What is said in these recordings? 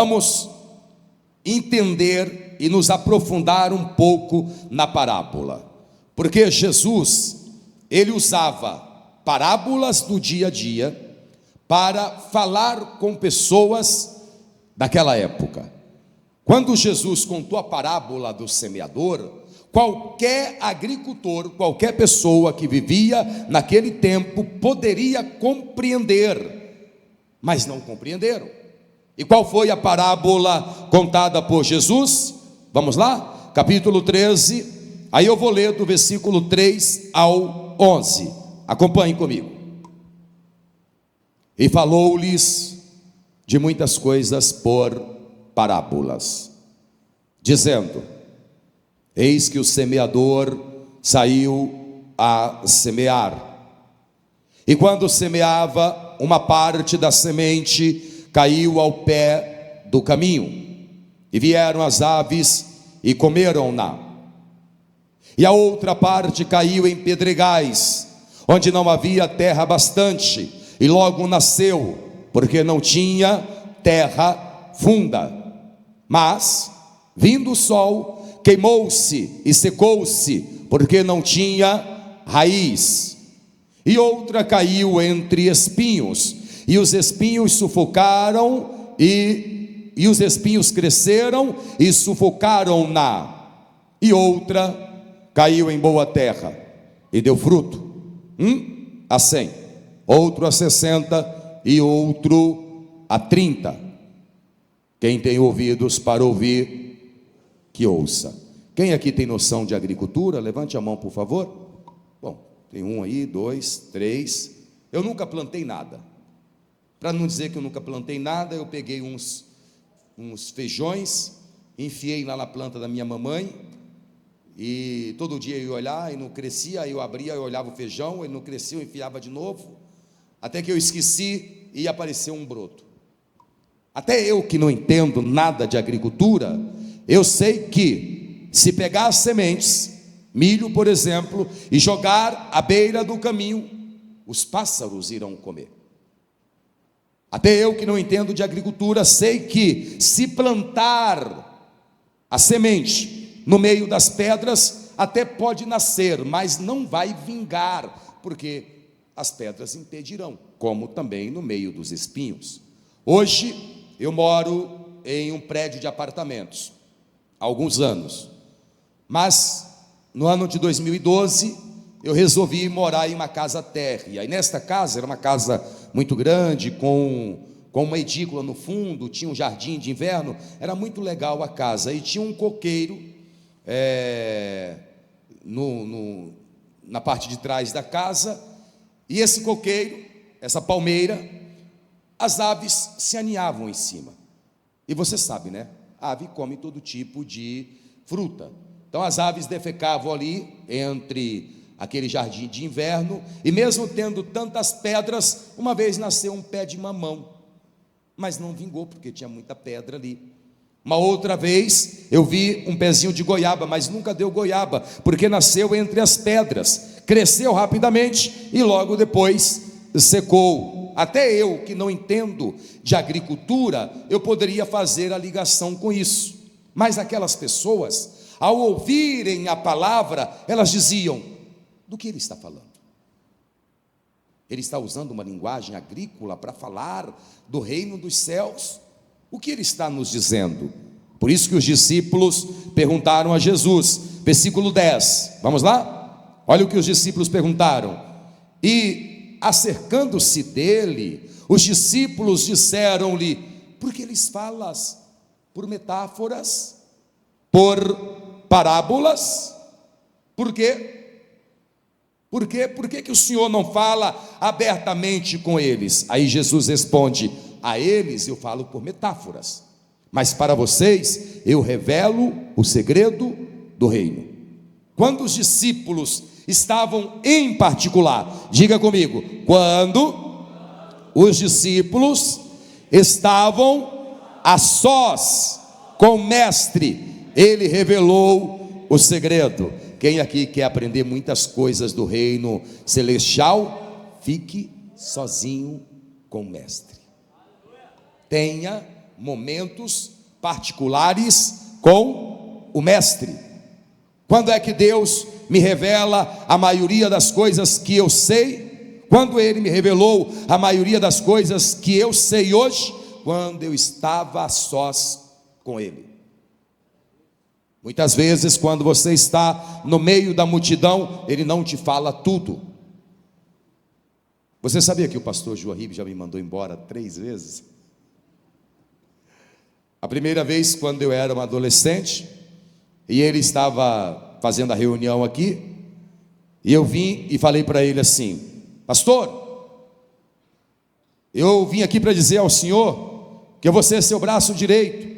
Vamos entender e nos aprofundar um pouco na parábola, porque Jesus, ele usava parábolas do dia a dia para falar com pessoas daquela época. Quando Jesus contou a parábola do semeador, qualquer agricultor, qualquer pessoa que vivia naquele tempo poderia compreender, mas não compreenderam. E qual foi a parábola contada por Jesus? Vamos lá? Capítulo 13, aí eu vou ler do versículo 3 ao 11. Acompanhem comigo. E falou-lhes de muitas coisas por parábolas, dizendo: eis que o semeador saiu a semear. E quando semeava, uma parte da semente caiu ao pé do caminho, e vieram as aves e comeram-na. E a outra parte caiu em pedregais, onde não havia terra bastante, e logo nasceu, porque não tinha terra funda. Mas, vindo o sol, queimou-se e secou-se, porque não tinha raiz. E outra caiu entre espinhos, e os espinhos sufocaram, e os espinhos cresceram e sufocaram-na. E outra caiu em boa terra, e deu fruto, a 100, outro a 60, e outro a 30. Quem tem ouvidos para ouvir, que ouça. Quem aqui tem noção de agricultura? Levante a mão, por favor. Bom, tem um aí, 2, 3. Eu nunca plantei nada. Para não dizer que eu nunca plantei nada, eu peguei uns feijões, enfiei lá na planta da minha mamãe, e todo dia eu ia olhar e não crescia, aí eu abria, eu olhava o feijão, ele não crescia, eu enfiava de novo, até que eu esqueci e apareceu um broto. Até eu que não entendo nada de agricultura, eu sei que se pegar as sementes, milho por exemplo, e jogar à beira do caminho, os pássaros irão comer. Até eu que não entendo de agricultura, sei que se plantar a semente no meio das pedras, até pode nascer, mas não vai vingar, porque as pedras impedirão, como também no meio dos espinhos. Hoje eu moro em um prédio de apartamentos, há alguns anos, mas no ano de 2012, eu resolvi morar em uma casa térrea, e nesta casa, era uma casa muito grande, com uma edícula no fundo, tinha um jardim de inverno, era muito legal a casa, e tinha um coqueiro na parte de trás da casa, e esse coqueiro, essa palmeira, as aves se aninhavam em cima, e você sabe, né? A ave come todo tipo de fruta, então as aves defecavam ali, entre aquele jardim de inverno, e mesmo tendo tantas pedras, uma vez nasceu um pé de mamão, mas não vingou, porque tinha muita pedra ali. Uma outra vez, eu vi um pezinho de goiaba, mas nunca deu goiaba, porque nasceu entre as pedras, cresceu rapidamente, e logo depois secou. Até eu, que não entendo de agricultura, eu poderia fazer a ligação com isso, mas aquelas pessoas, ao ouvirem a palavra, elas diziam: do que ele está falando? Ele está usando uma linguagem agrícola para falar do reino dos céus? O que ele está nos dizendo? Por isso que os discípulos perguntaram a Jesus, versículo 10, vamos lá? Olha o que os discípulos perguntaram. E acercando-se dele, os discípulos disseram-lhe: por que lhes falas por metáforas, por parábolas? Por quê? Por quê? Por que o Senhor não fala abertamente com eles? Aí Jesus responde: a eles eu falo por metáforas, mas para vocês eu revelo o segredo do reino. Quando os discípulos estavam em particular, diga comigo, quando os discípulos estavam a sós com o mestre, ele revelou o segredo. Quem aqui quer aprender muitas coisas do reino celestial, fique sozinho com o mestre. Tenha momentos particulares com o Mestre. Quando é que Deus me revela a maioria das coisas que eu sei? Quando Ele me revelou a maioria das coisas que eu sei hoje? Quando eu estava a sós com Ele. Muitas vezes, quando você está no meio da multidão, Ele não te fala tudo. Você sabia que o pastor Joaquim já me mandou embora 3 vezes? A primeira vez, quando eu era um adolescente, e ele estava fazendo a reunião aqui, e eu vim e falei para ele assim: pastor, eu vim aqui para dizer ao senhor que eu vou ser seu braço direito,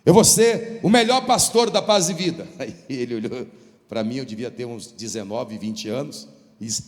eu vou ser o melhor pastor da Paz e Vida. Aí ele olhou para mim, eu devia ter uns 19, 20 anos, e disse: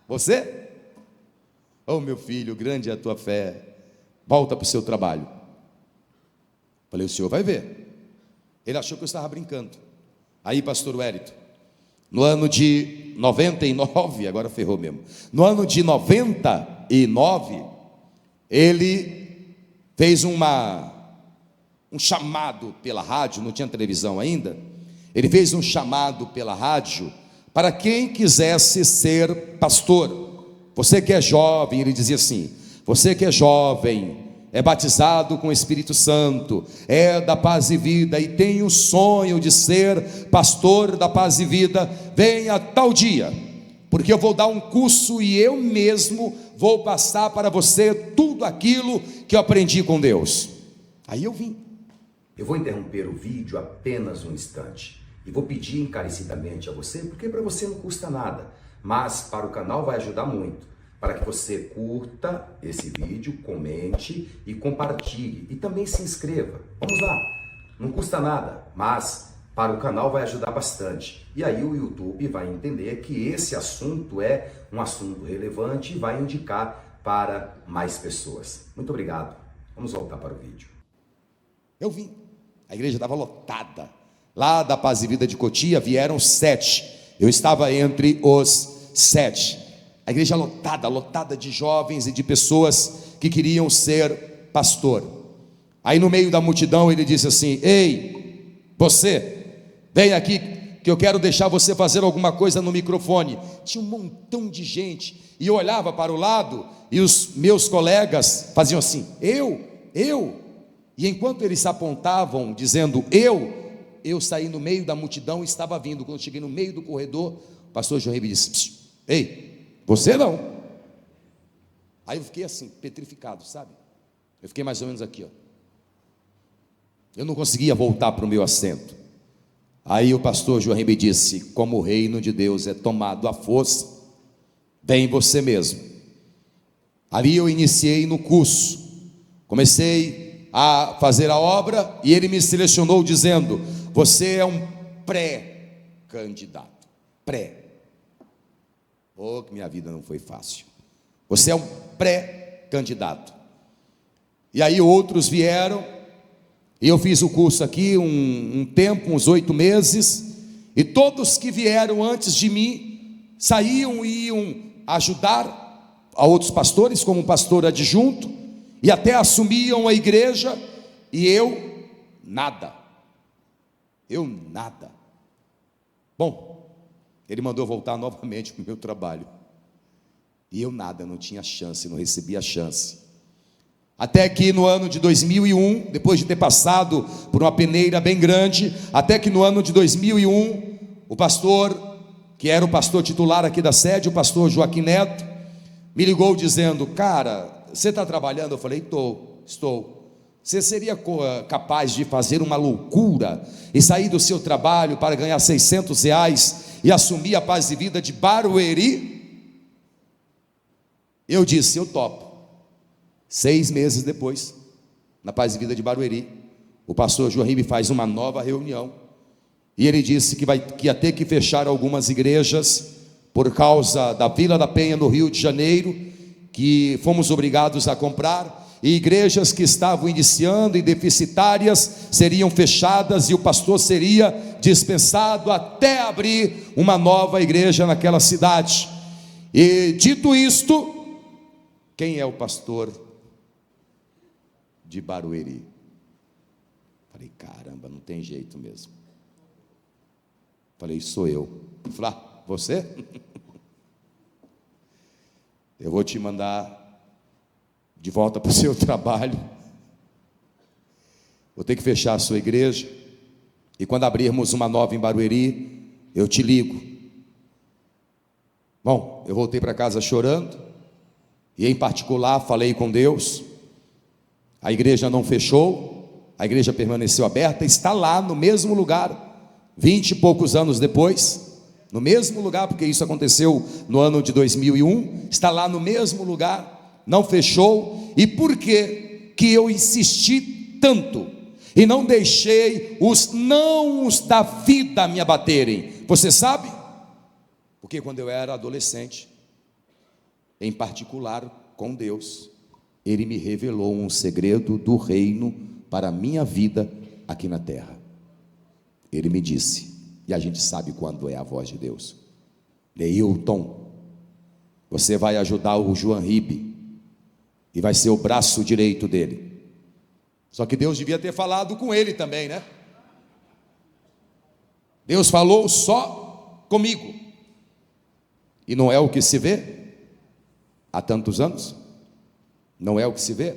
você? Oh, meu filho, grande é a tua fé, volta para o seu trabalho. Falei: o senhor vai ver. Ele achou que eu estava brincando. Aí, pastor Wellington, no ano de 99, agora ferrou mesmo, no ano de 99, ele fez um chamado pela rádio, não tinha televisão ainda, ele fez um chamado pela rádio, para quem quisesse ser pastor. Você que é jovem, ele dizia assim: você que é jovem, é batizado com o Espírito Santo, é da Paz e Vida e tem o sonho de ser pastor da Paz e Vida, venha tal dia, porque eu vou dar um curso e eu mesmo vou passar para você tudo aquilo que eu aprendi com Deus. Aí eu vim. Eu vou interromper o vídeo apenas um instante e vou pedir encarecidamente a você, porque para você não custa nada, mas para o canal vai ajudar muito, para que você curta esse vídeo, comente e compartilhe e também se inscreva. Vamos lá, não custa nada, mas para o canal vai ajudar bastante. E aí o YouTube vai entender que esse assunto é um assunto relevante e vai indicar para mais pessoas. Muito obrigado. Vamos voltar para o vídeo. Eu vim, a igreja estava lotada. Lá da Paz e Vida de Cotia vieram 7. Eu estava entre os 7. A igreja lotada de jovens e de pessoas que queriam ser pastor. Aí no meio da multidão ele disse assim: ei, você, vem aqui que eu quero deixar você fazer alguma coisa no microfone. Tinha um montão de gente, e eu olhava para o lado, e os meus colegas faziam assim: eu, e enquanto eles se apontavam dizendo eu saí no meio da multidão e estava vindo. Quando eu cheguei no meio do corredor, o pastor Joaquim me disse: ei, você não. Aí eu fiquei assim, petrificado, sabe? Eu fiquei mais ou menos aqui, ó. Eu não conseguia voltar para o meu assento. Aí o pastor Joaquim me disse: como o reino de Deus é tomado à força, vem você mesmo. Ali eu iniciei no curso, comecei a fazer a obra, e ele me selecionou dizendo: você é um pré-candidato. Oh, que minha vida não foi fácil. Você é um pré-candidato. E aí outros vieram, e eu fiz o curso aqui um tempo, uns 8 meses, e todos que vieram antes de mim saíam e iam ajudar a outros pastores, como pastor adjunto, e até assumiam a igreja, e eu nada. Bom, ele mandou voltar novamente para o meu trabalho, e eu nada, não tinha chance, não recebia chance. Até que no ano de 2001, depois de ter passado por uma peneira bem grande, até que no ano de 2001, o pastor, que era o pastor titular aqui da sede, o pastor Joaquim Neto, me ligou dizendo: cara, você está trabalhando? Eu falei: estou. Você seria capaz de fazer uma loucura e sair do seu trabalho para ganhar R$600 e assumir a Paz e Vida de Barueri? Eu disse: eu topo. 6 meses depois, na Paz e Vida de Barueri, o pastor Joaquim me faz uma nova reunião, e ele disse que ia ter que fechar algumas igrejas por causa da Vila da Penha no Rio de Janeiro, que fomos obrigados a comprar, e igrejas que estavam iniciando e deficitárias seriam fechadas, e o pastor seria dispensado até abrir uma nova igreja naquela cidade. E dito isto, quem é o pastor de Barueri? Falei, caramba, não tem jeito mesmo. Falei, sou eu. Falei, você? Eu vou te mandar de volta para o seu trabalho. Vou ter que fechar a sua igreja. E quando abrirmos uma nova em Barueri, eu te ligo. Bom, eu voltei para casa chorando. E em particular falei com Deus. A igreja não fechou. A igreja permaneceu aberta. Está lá no mesmo lugar. 20 e poucos anos depois. No mesmo lugar, porque isso aconteceu no ano de 2001. Está lá no mesmo lugar. Não fechou. E por que eu insisti tanto e não deixei os nãos da vida me abaterem? Você sabe? Porque quando eu era adolescente, em particular com Deus, Ele me revelou um segredo do reino para a minha vida aqui na terra. Ele me disse, e a gente sabe quando é a voz de Deus: Neilton, você vai ajudar o João Ribe e vai ser o braço direito dele. Só que Deus devia ter falado com ele também, né? Deus falou só comigo. E não é o que se vê há tantos anos? Não é o que se vê?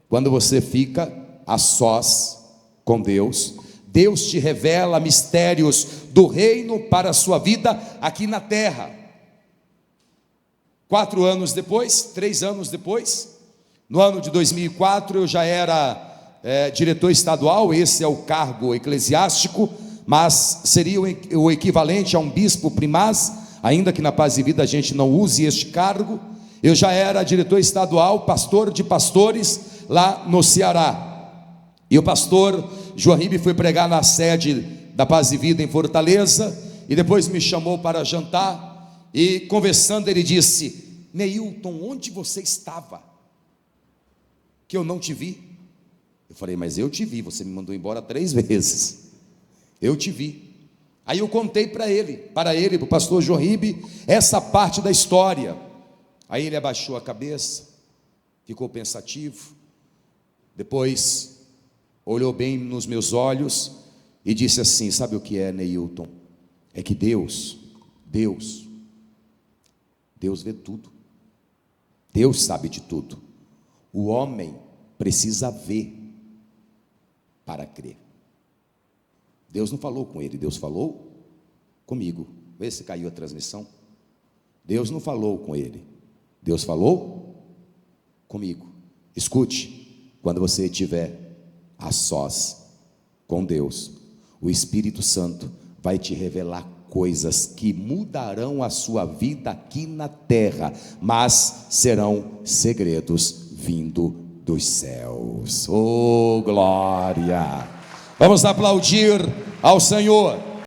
Quando você fica a sós com Deus, Deus te revela mistérios do reino para a sua vida aqui na terra. 4 anos depois, 3 anos depois, no ano de 2004, eu já era diretor estadual. Esse é o cargo eclesiástico, mas seria o equivalente a um bispo primaz, ainda que na Paz e Vida a gente não use este cargo. Eu já era diretor estadual, pastor de pastores lá no Ceará. E o pastor João Ribe foi pregar na sede da Paz e Vida em Fortaleza, e depois me chamou para jantar, e conversando ele disse: Neilton, onde você estava? Que eu não te vi. Eu falei, mas eu te vi, você me mandou embora 3 vezes. Eu te vi. Aí eu contei para ele, para o pastor João Ribe, essa parte da história. Aí ele abaixou a cabeça, ficou pensativo, depois olhou bem nos meus olhos e disse assim: sabe o que é, Neilton? É que Deus vê tudo. Deus sabe de tudo. O homem precisa ver para crer. Deus não falou com ele, Deus falou comigo. Vê se caiu a transmissão. Deus não falou com ele, Deus falou comigo. Escute, quando você estiver a sós com Deus, o Espírito Santo vai te revelar coisas que mudarão a sua vida aqui na terra, mas serão segredos vindo dos céus. Oh, glória! Vamos aplaudir ao Senhor.